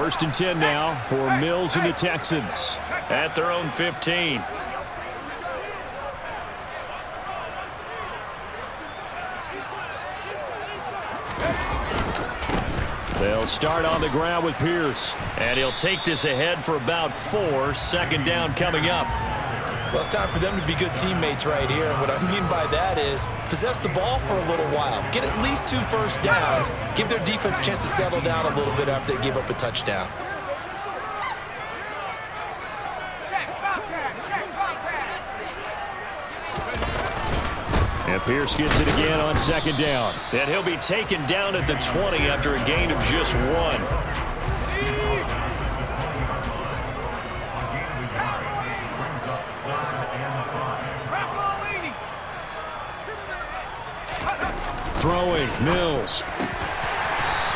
First and 10 now for Mills and the Texans. At their own 15. They'll start on the ground with Pierce. And he'll take this ahead for about 4. Second down coming up. Well, it's time for them to be good teammates right here. And what I mean by that is possess the ball for a little while. Get at least 2 first downs. Give their defense a chance to settle down a little bit after they give up a touchdown. And Pierce gets it again on second down. And he'll be taken down at the 20 after a gain of just 1. Throwing, Mills.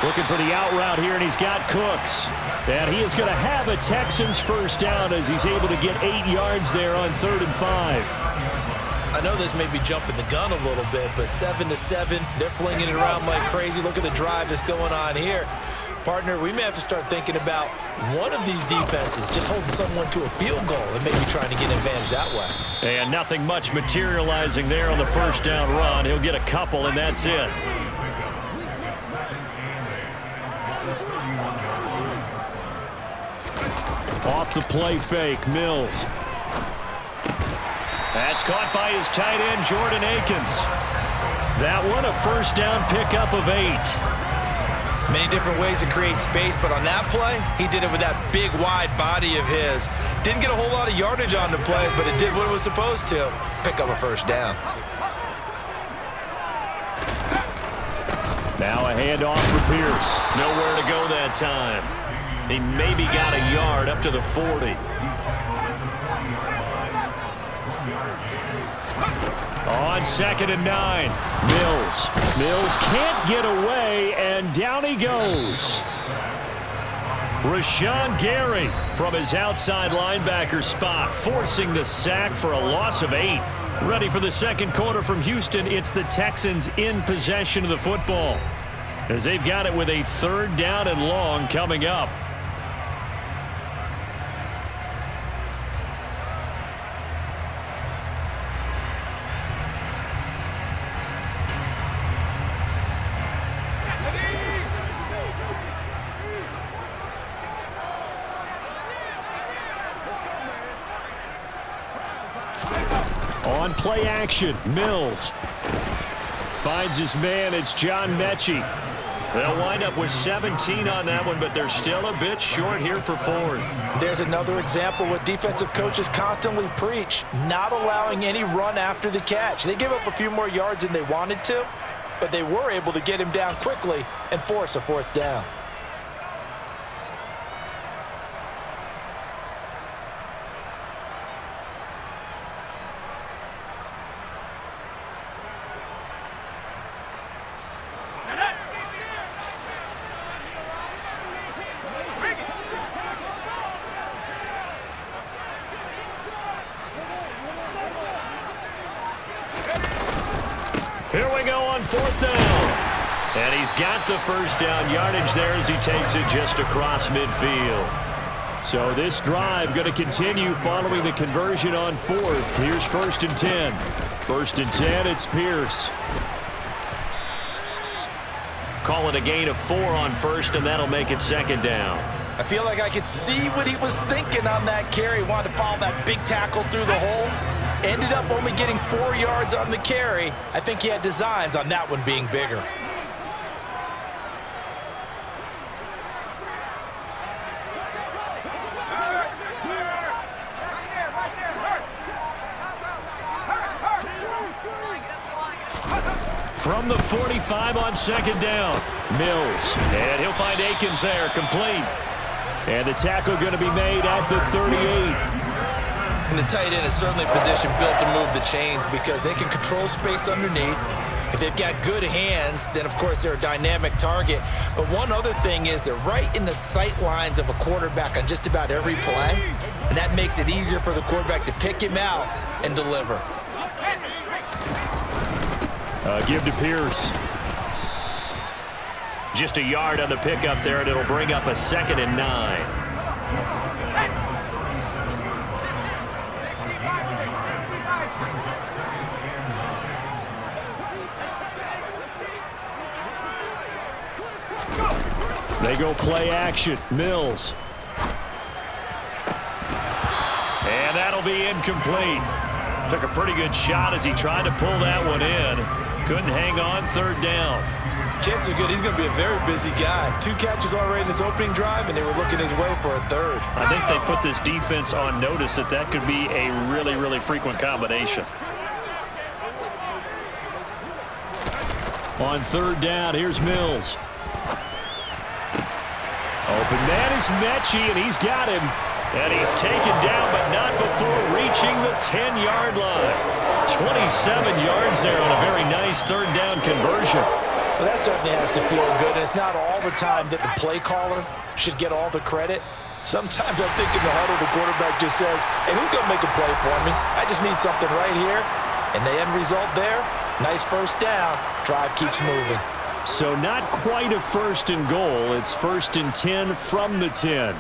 Looking for the out route here, and he's got Cooks. And he is going to have a Texans first down as he's able to get 8 yards there on 3rd and 5. I know this may be jumping the gun a little bit, but 7-7, they're flinging it around like crazy. Look at the drive that's going on here. Partner, we may have to start thinking about one of these defenses just holding someone to a field goal and maybe trying to get an advantage that way. And nothing much materializing there on the first down run. He'll get a couple, and that's it. Off the play fake, Mills. That's caught by his tight end, Jordan Akins. That one, a first down pickup of 8. Many different ways to create space, but on that play, he did it with that big, wide body of his. Didn't get a whole lot of yardage on the play, but it did what it was supposed to. Pick up a first down. Now a handoff for Pierce. Nowhere to go that time. He maybe got a yard up to the 40. On 2nd and 9, Mills can't get away, and down he goes. Rashawn Gary from his outside linebacker spot, forcing the sack for a loss of 8. Ready for the second quarter from Houston. It's the Texans in possession of the football, as they've got it with a 3rd down and long coming up. On play action, Mills finds his man. It's John Mechie. They'll wind up with 17 on that one, but they're still a bit short here for 4th. There's another example what defensive coaches constantly preach, not allowing any run after the catch. They give up a few more yards than they wanted to, but they were able to get him down quickly and force a 4th down. Here we go on 4th down. And he's got the first down yardage there as he takes it just across midfield. So this drive going to continue following the conversion on 4th. Here's 1st and 10. 1st and 10, it's Pierce. Call it a gain of 4 on 1st, and that'll make it 2nd down. I feel like I could see what he was thinking on that carry. Wanted to follow that big tackle through the hole. Ended up only getting 4 yards on the carry. I think he had designs on that one being bigger. From the 45 on 2nd down, Mills. And he'll find Akins there, complete. And the tackle going to be made at the 38. And the tight end is certainly a position built to move the chains because they can control space underneath. If they've got good hands, then, of course, they're a dynamic target. But one other thing is they're right in the sight lines of a quarterback on just about every play, and that makes it easier for the quarterback to pick him out and deliver. Give to Pierce. Just a yard on the pickup there, and it'll bring up a 2nd and 9. They go play action. Mills. And that'll be incomplete. Took a pretty good shot as he tried to pull that one in. Couldn't hang on, 3rd down. Chances are good he's going to be a very busy guy. 2 catches already in this opening drive, and they were looking his way for a 3rd. I think they put this defense on notice that that could be a really, really frequent combination. On 3rd down, here's Mills. Open man is Mechie, and he's got him. And he's taken down, but not before reaching the 10-yard line. 27 yards there on a very nice 3rd down conversion. Well, that certainly has to feel good, and it's not all the time that the play caller should get all the credit. Sometimes I think in the huddle, the quarterback just says, hey, who's going to make a play for me? I just need something right here. And the end result there, nice 1st down. Drive keeps moving. So not quite a 1st and goal. It's 1st and 10 from the 10.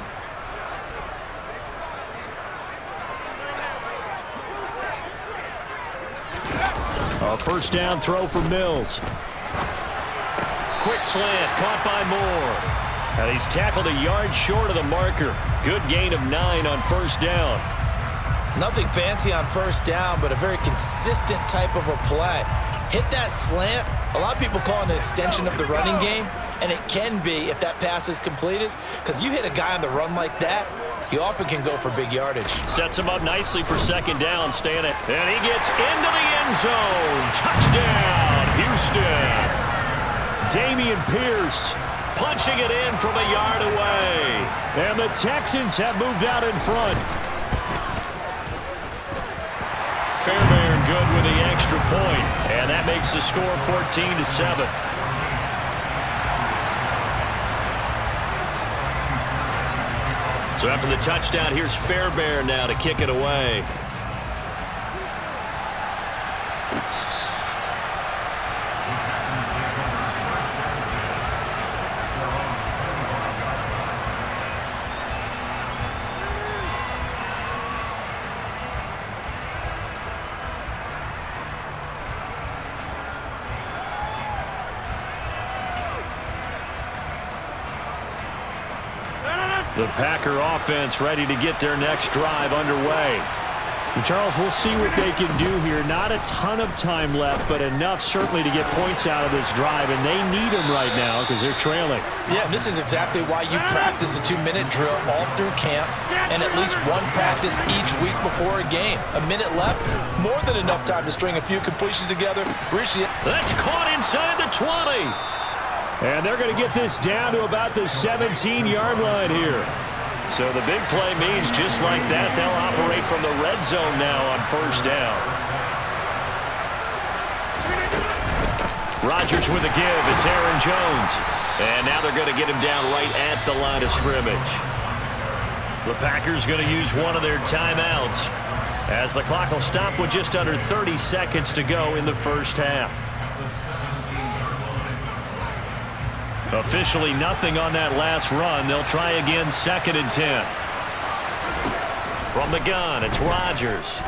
A 1st down throw for Mills. Quick slant, caught by Moore. And he's tackled a yard short of the marker. Good gain of 9 on 1st down. Nothing fancy on 1st down, but a very consistent type of a play. Hit that slant. A lot of people call it an extension of the running game, and it can be if that pass is completed, because you hit a guy on the run like that, you often can go for big yardage. Sets him up nicely for 2nd down, staying it. And he gets into the end zone. Touchdown, Houston. Dameon Pierce punching it in from a yard away. And the Texans have moved out in front. Fairbairn good with the extra point, and that makes the score 14-7. So after the touchdown, here's Fairbairn now to kick it away. The Packer offense ready to get their next drive underway. And Charles, we'll see what they can do here. Not a ton of time left, but enough certainly to get points out of this drive, and they need them right now because they're trailing. Yeah, this is exactly why you practice a 2-minute drill all through camp and at least one practice each week before a game. A minute left, more than enough time to string a few completions together. That's caught inside the 20. And they're going to get this down to about the 17-yard line here. So the big play means just like that, they'll operate from the red zone now on 1st down. Rodgers with a give. It's Aaron Jones. And now they're going to get him down right at the line of scrimmage. The Packers going to use one of their timeouts as the clock will stop with just under 30 seconds to go in the 1st half. Officially nothing on that last run. They'll try again, 2nd and 10. From the gun, it's Rodgers.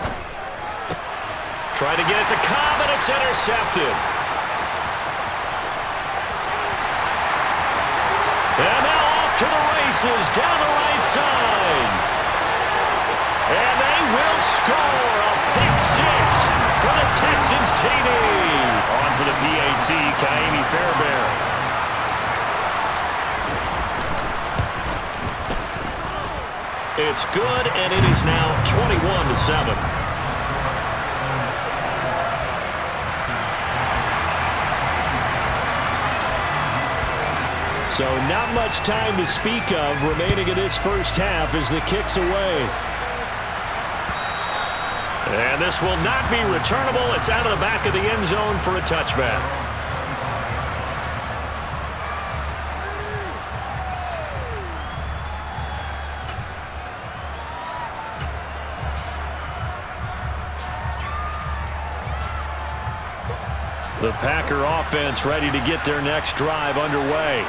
Trying to get it to Cobb, and it's intercepted. And now off to the races down the right side. And they will score a pick 6 for the Texans TD. On for the PAT, Kaimi Fairbairn. It's good, and it is now 21-7. So not much time to speak of remaining in this 1st half as the kick's away. And this will not be returnable. It's out of the back of the end zone for a touchback. The Packer offense ready to get their next drive underway.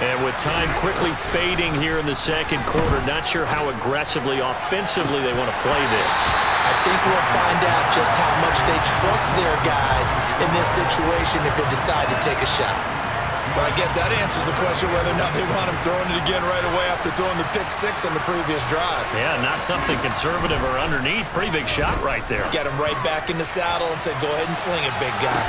And with time quickly fading here in the second quarter, not sure how aggressively, offensively they want to play this. I think we'll find out just how much they trust their guys in this situation if they decide to take a shot. But I guess that answers the question whether or not they want him throwing it again right away after throwing the pick six on the previous drive. Yeah, not something conservative or underneath. Pretty big shot right there. Get him right back in the saddle and say, go ahead and sling it, big guy.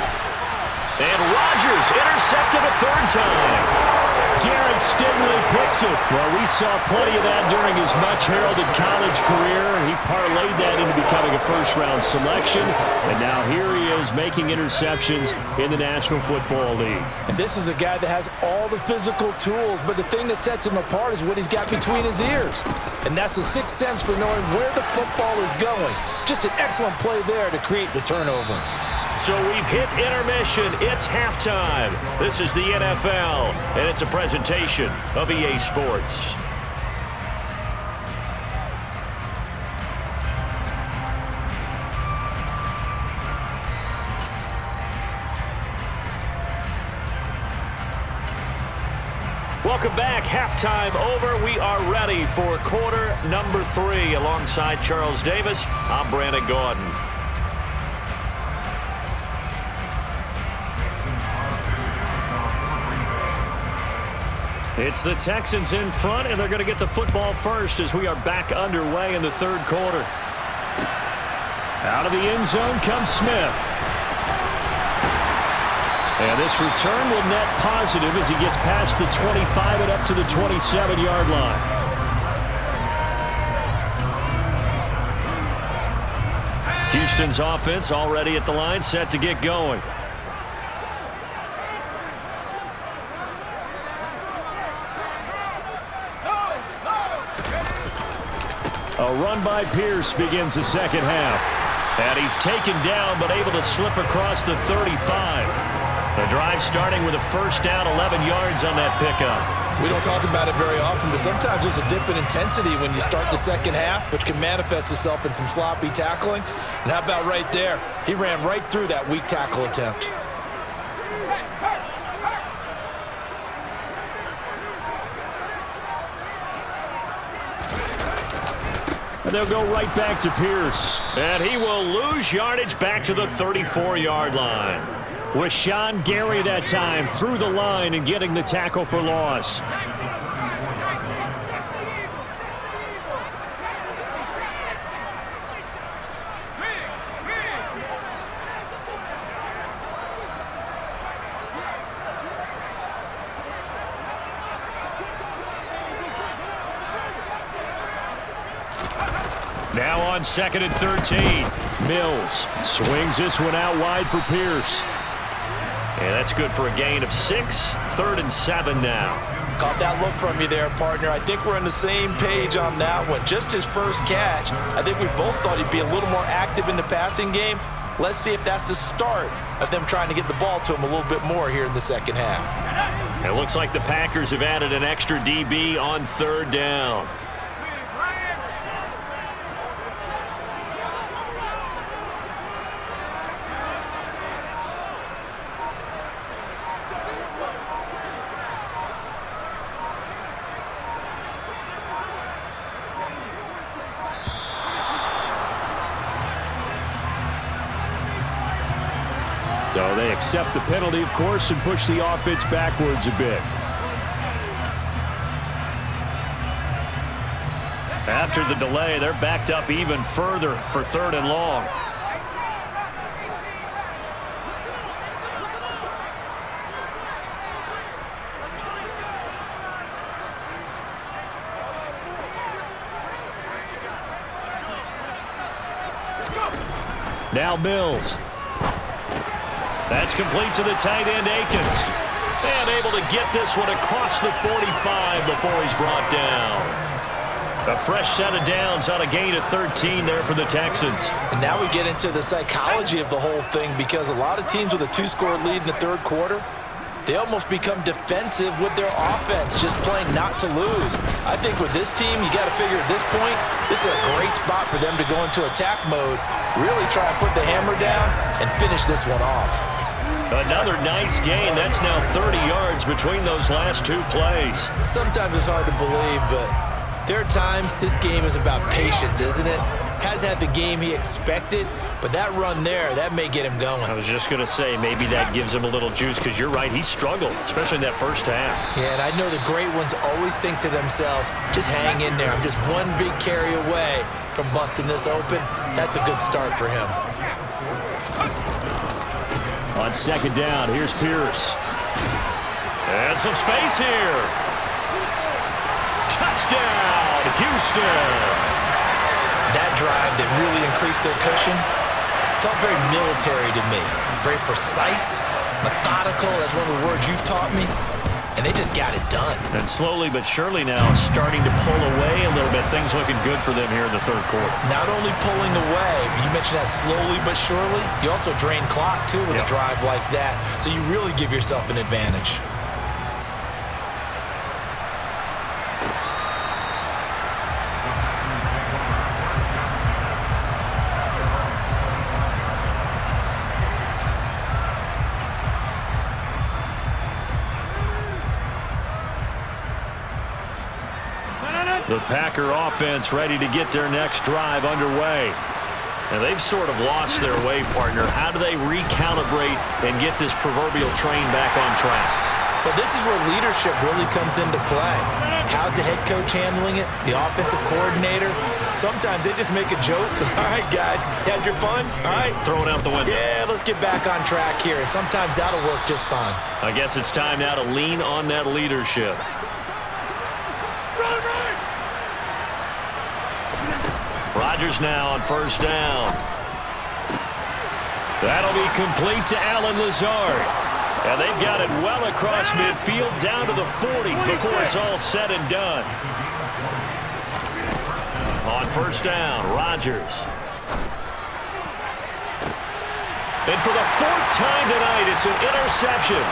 And Rodgers intercepted a third time. Derek Stingley picks it. Well, we saw plenty of that during his much-heralded college career. He parlayed that into becoming a first-round selection. And now here he is making interceptions in the National Football League. And this is a guy that has all the physical tools, but the thing that sets him apart is what he's got between his ears. And that's the sixth sense for knowing where the football is going. Just an excellent play there to create the turnover. So we've hit intermission. It's halftime. This is the NFL, and it's a presentation of EA Sports. Welcome back. Halftime over. We are ready for quarter number 3. Alongside Charles Davis, I'm Brandon Gordon. It's the Texans in front, and they're going to get the football first as we are back underway in the third quarter. Out of the end zone comes Smith. And this return will net positive as he gets past the 25 and up to the 27-yard line. Houston's offense already at the line, set to get going. A run by Pierce begins the second half. And he's taken down but able to slip across the 35. The drive starting with a first down, 11 yards on that pickup. We don't talk about it very often, but sometimes there's a dip in intensity when you start the second half, which can manifest itself in some sloppy tackling. And how about right there? He ran right through that weak tackle attempt. And they'll go right back to Pierce. And he will lose yardage back to the 34-yard line. Rashawn Gary that time through the line and getting the tackle for loss. Now on 2nd and 13. Mills swings this one out wide for Pierce. And that's good for a gain of 6. 3rd and 7 now. Caught that look from you there, partner. I think we're on the same page on that one. Just his first catch. I think we both thought he'd be a little more active in the passing game. Let's see if that's the start of them trying to get the ball to him a little bit more here in the second half. It looks like the Packers have added an extra DB on 3rd down. So they accept the penalty, of course, and push the offense backwards a bit. After the delay, they're backed up even further for 3rd and long. Now Mills. That's complete to the tight end, Akins. And able to get this one across the 45 before he's brought down. A fresh set of downs on a gain of 13 there for the Texans. And now we get into the psychology of the whole thing, because a lot of teams with a 2-score lead in the third quarter, they almost become defensive with their offense, just playing not to lose. I think with this team, you got to figure at this point, this is a great spot for them to go into attack mode, really try and put the hammer down and finish this one off. Another nice gain. That's now 30 yards between those last two plays. Sometimes it's hard to believe, but there are times this game is about patience, isn't it? Hasn't had the game he expected, but that run there, that may get him going. I was just going to say, maybe that gives him a little juice, because you're right, he struggled, especially in that first half. Yeah, and I know the great ones always think to themselves, just hang in there. I'm just one big carry away from busting this open. That's a good start for him. On second down, here's Pierce. And some space here. Touchdown, Houston. That drive that really increased their cushion felt very military to me. Very precise, methodical, that's one of the words you've taught me. And they just got it done. And slowly but surely now starting to pull away a little bit. Things looking good for them here in the third quarter. Not only pulling away, but you mentioned that slowly but surely. You also drain clock, too, with a drive like that. So you really give yourself an advantage. The Packer offense ready to get their next drive underway. And they've sort of lost their way, partner. How do they recalibrate and get this proverbial train back on track? Well, this is where leadership really comes into play. How's the head coach handling it? The offensive coordinator? Sometimes they just make a joke. All right, guys, had your fun? All right. Throw it out the window. Yeah, let's get back on track here. And sometimes that'll work just fine. I guess it's time now to lean on that leadership. Rodgers now on first down. That'll be complete to Allen Lazard. And they've got it well across midfield down to the 40 before it's all said and done. On first down, Rodgers. And for the fourth time tonight, it's an interception.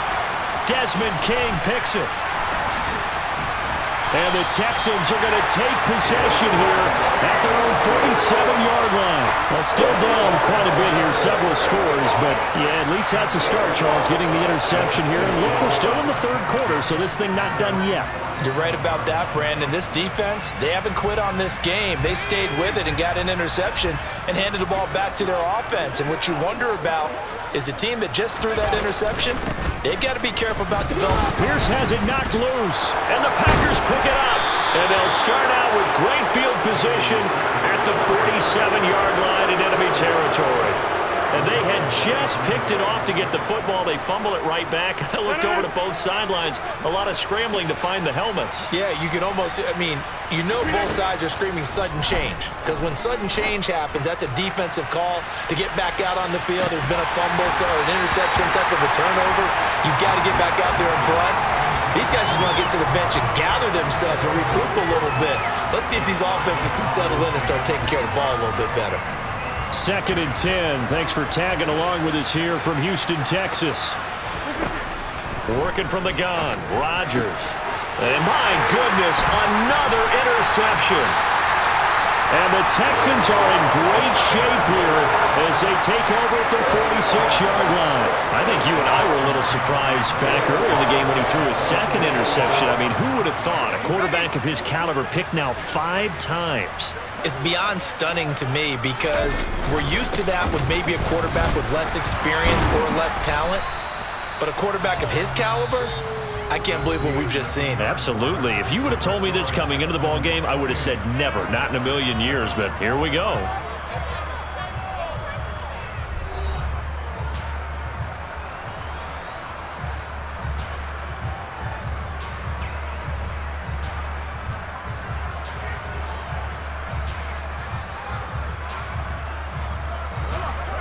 Desmond King picks it. And the Texans are going to take possession here at their own 47-yard line. Well, still down quite a bit here, several scores, but yeah, at least that's a start, Charles, getting the interception here. And look, we're still in the third quarter, so this thing not done yet. You're right about that, Brandon. This defense, they haven't quit on this game. They stayed with it and got an interception and handed the ball back to their offense. And what you wonder about is the team that just threw that interception, they've got to be careful about developing. Pierce has it knocked loose. And the Packers pick it up. And they'll start out with great field position at the 47-yard line in enemy territory. And they had just picked it off to get the football. They fumble it right back. I looked over to both sidelines. A lot of scrambling to find the helmets. Yeah, you can almost, I mean, you know both sides are screaming sudden change. Because when sudden change happens, that's a defensive call to get back out on the field. There's been a fumble, so an interception, type of a turnover. You've got to get back out there and play. These guys just want to get to the bench and gather themselves and regroup a little bit. Let's see if these offenses can settle in and start taking care of the ball a little bit better. 2nd and 10. Thanks for tagging along with us here from Houston, Texas. Working from the gun, Rodgers. And my goodness, another interception. And the Texans are in great shape here as they take over at the 46-yard line. I think you and I were a little surprised back earlier in the game when he threw his second interception. I mean, who would have thought a quarterback of his caliber picked now 5 times? It's beyond stunning to me because we're used to that with maybe a quarterback with less experience or less talent. But a quarterback of his caliber, I can't believe what we've just seen. Absolutely. If you would have told me this coming into the ball game, I would have said never, not in a million years, but here we go.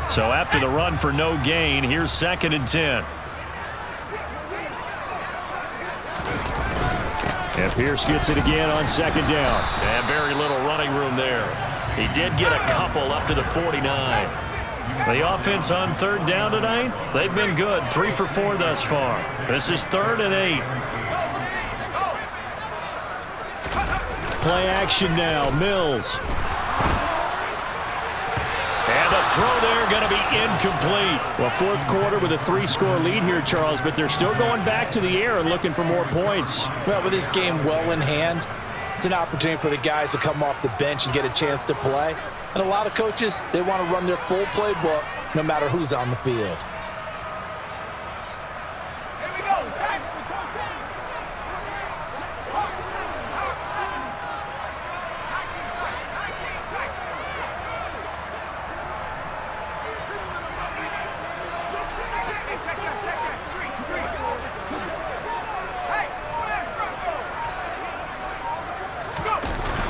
So after the run for no gain, here's 2nd and 10. And Pierce gets it again on 2nd down. And very little running room there. He did get a couple up to the 49. The offense on 3rd down tonight, they've been good. 3 for 4 thus far. This is 3rd and 8. Play action now. Mills. And the throw there going to be incomplete. Well, fourth quarter with a 3-score lead here, Charles, but they're still going back to the air and looking for more points. Well, with this game well in hand, it's an opportunity for the guys to come off the bench and get a chance to play. And a lot of coaches, they want to run their full playbook no matter who's on the field.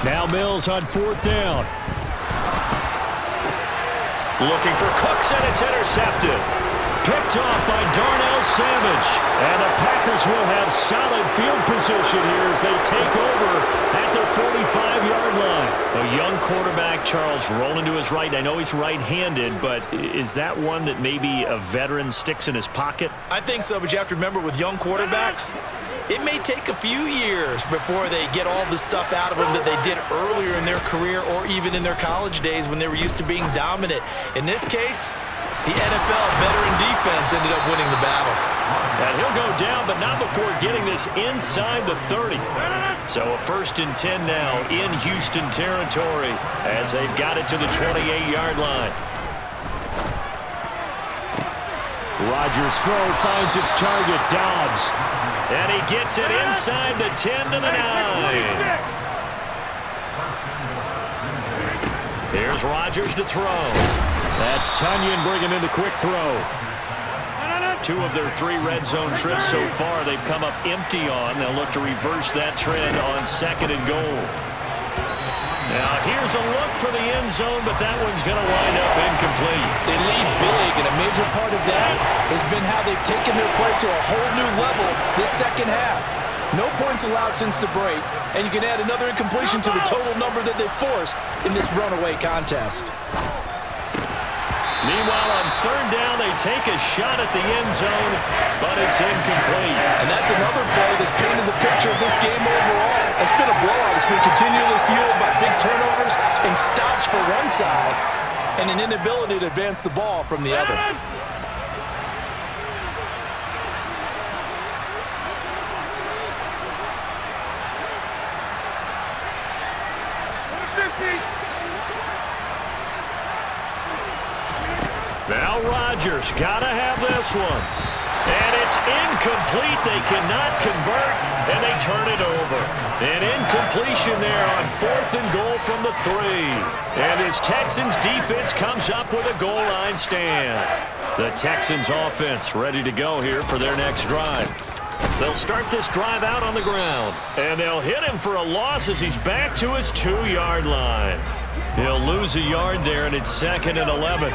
Now Mills on 4th down. Looking for Cooks, and it's intercepted. Picked off by Darnell Savage. And the Packers will have solid field position here as they take over at their 45-yard line. A young quarterback, Charles, rolling to his right. I know he's right-handed, but is that one that maybe a veteran sticks in his pocket? I think so, but you have to remember with young quarterbacks, it may take a few years before they get all the stuff out of them that they did earlier in their career or even in their college days when they were used to being dominant. In this case, the NFL veteran defense ended up winning the battle. And he'll go down, but not before getting this inside the 30. So a 1st and 10 now in Houston territory as they've got it to the 28-yard line. Rodgers' throw finds its target, Dobbs. And he gets it inside the 10 to the 9. Here's Rodgers to throw. That's Tunyon bringing in the quick throw. 2 of their 3 red zone trips so far they've come up empty on. They'll look to reverse that trend on 2nd and goal. Now here's a look for the end zone, but that one's going to wind up incomplete. They lead big, and a major part of that has been how they've taken their play to a whole new level this second half. No points allowed since the break, and you can add another incompletion to the total number that they forced in this runaway contest. Meanwhile, on 3rd down, they take a shot at the end zone, but it's incomplete. And that's another play that's painted the picture of this game overall. It's been a blowout. It's been continually fueled by big turnovers and stops for one side and an inability to advance the ball from the other. Now Rodgers got to have this one. And it's incomplete. They cannot convert, and they turn it over. An incompletion there on 4th and goal from the 3. And this Texans defense comes up with a goal line stand. The Texans offense ready to go here for their next drive. They'll start this drive out on the ground. And they'll hit him for a loss as he's back to his 2-yard line. He'll lose a yard there, and it's 2nd and 11.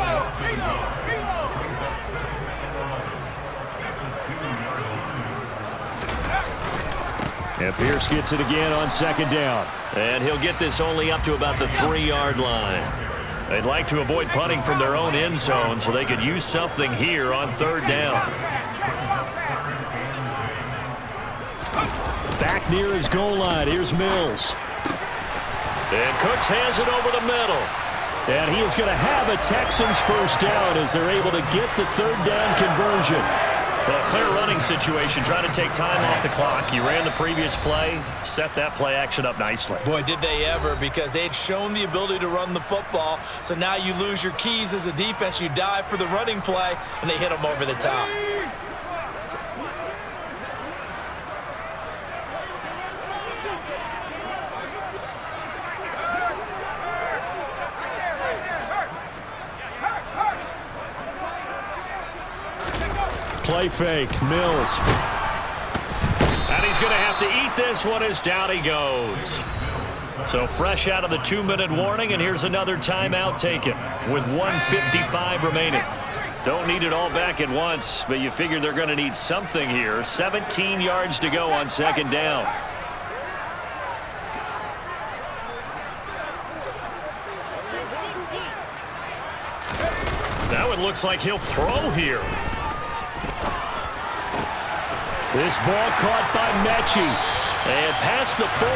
And Pierce gets it again on 2nd down. And he'll get this only up to about the 3-yard line. They'd like to avoid punting from their own end zone so they could use something here on 3rd down. Back near his goal line. Here's Mills. And Cooks has it over the middle. And he is going to have a Texans 1st down as they're able to get the 3rd down conversion. Well, clear running situation, trying to take time off the clock. You ran the previous play, set that play action up nicely. Boy, did they ever, because they'd shown the ability to run the football. So now you lose your keys as a defense. You dive for the running play, and they hit them over the top. Play fake, Mills. And he's going to have to eat this one as down he goes. So fresh out of the 2-minute warning, and here's another timeout taken with 1:55 remaining. Don't need it all back at once, but you figure they're going to need something here. 17 yards to go on 2nd down. Now it looks like he'll throw here. This ball caught by Mechie. And past the 40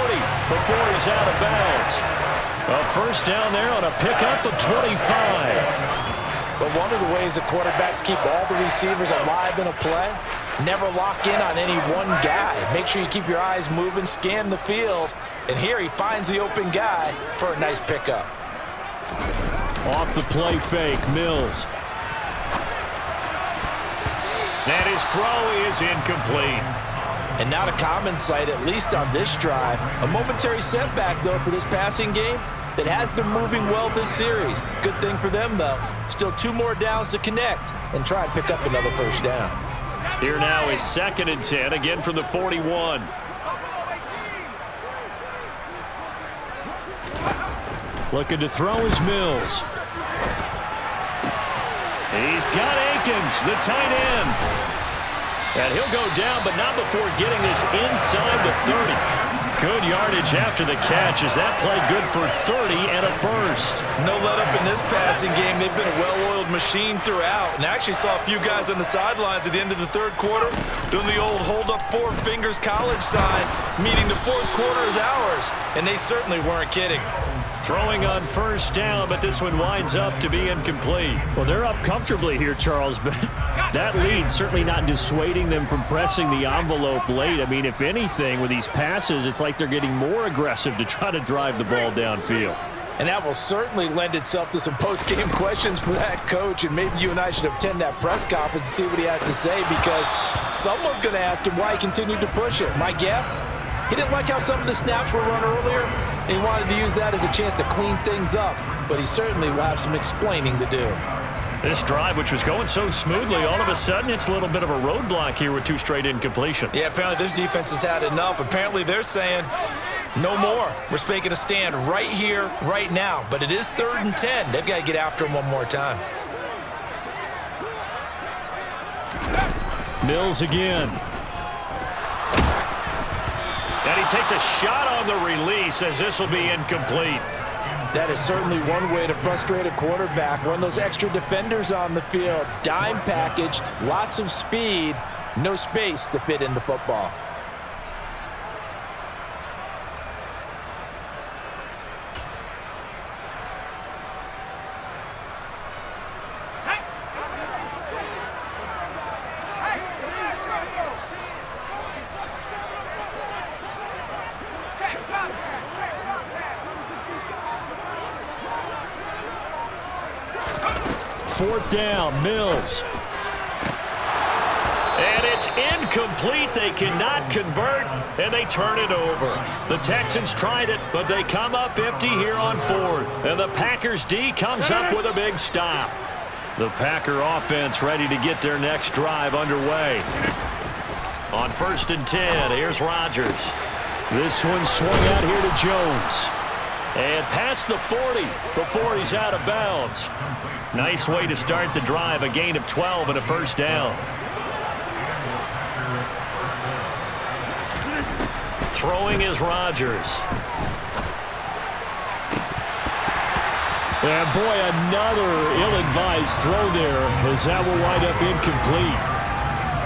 before he's out of bounds. A 1st down there on a pickup of 25. But one of the ways the quarterbacks keep all the receivers alive in a play, never lock in on any one guy. Make sure you keep your eyes moving, scan the field, and here he finds the open guy for a nice pickup. Off the play fake, Mills. And his throw is incomplete. And not a common sight, at least on this drive. A momentary setback, though, for this passing game that has been moving well this series. Good thing for them, though. Still 2 more downs to connect and try and pick up another first down. Here now is 2nd and 10, again from the 41. Looking to throw is Mills. He's got Akins, the tight end. And he'll go down, but not before getting this inside the 30. Good yardage after the catch as that play good for 30 and a first. No let up in this passing game. They've been a well-oiled machine throughout. And I actually saw a few guys on the sidelines at the end of the 3rd quarter doing the old hold up 4 fingers college sign, meaning the 4th quarter is ours. And they certainly weren't kidding. Throwing on first down, but this one winds up to be incomplete. Well, they're up comfortably here, Charles, but that lead certainly not dissuading them from pressing the envelope late. I mean, if anything, with these passes, it's like they're getting more aggressive to try to drive the ball downfield. And that will certainly lend itself to some post-game questions for that coach, and maybe you and I should attend that press conference and see what he has to say, because someone's going to ask him why he continued to push it. My guess? He didn't like how some of the snaps were run earlier, and he wanted to use that as a chance to clean things up. But he certainly will have some explaining to do. This drive, which was going so smoothly, all of a sudden it's a little bit of a roadblock here with 2 straight incompletions. Yeah, apparently this defense has had enough. Apparently they're saying, no more. We're making a stand right here, right now. But it is 3rd and 10. They've got to get after him one more time. Mills again. And he takes a shot on the release as this will be incomplete. That is certainly one way to frustrate a quarterback. Run those extra defenders on the field. Dime package, lots of speed, no space to fit in the football. Fourth down, Mills. And it's incomplete. They cannot convert, and they turn it over. The Texans tried it, but they come up empty here on 4th. And the Packers D comes up with a big stop. The Packer offense ready to get their next drive underway. On 1st and 10, here's Rodgers. This one swung out here to Jones. And past the 40 before he's out of bounds. Nice way to start the drive, a gain of 12 and a first down. Throwing is Rodgers. And boy, another ill-advised throw there as that will wind up incomplete.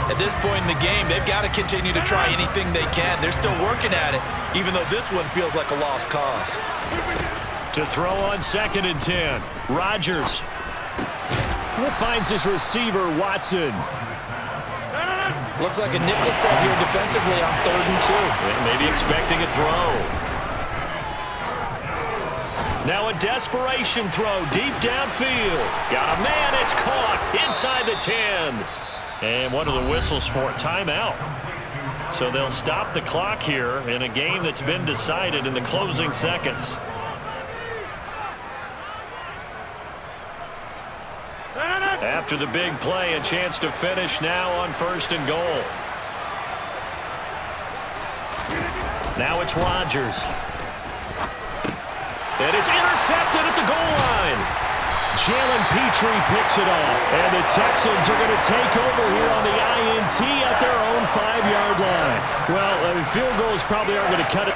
At this point in the game, they've got to continue to try anything they can. They're still working at it, even though this one feels like a lost cause. To throw on 2nd and 10, Rodgers. Finds his receiver, Watson. Looks like a nickel set here defensively on 3rd and 2. Maybe expecting a throw. Now a desperation throw deep downfield. Got a man, it's caught inside the 10. And what are the whistles for? Timeout. So they'll stop the clock here in a game that's been decided in the closing seconds. After the big play, a chance to finish now on 1st and goal. Now it's Rodgers. And it's intercepted at the goal line. Jalen Petrie picks it off. And the Texans are going to take over here on the INT at their own 5-yard line. Well, field goals probably aren't going to cut it.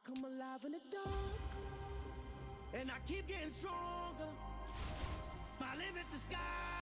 Come alive in the dark, and I keep getting stronger. My limit's the sky.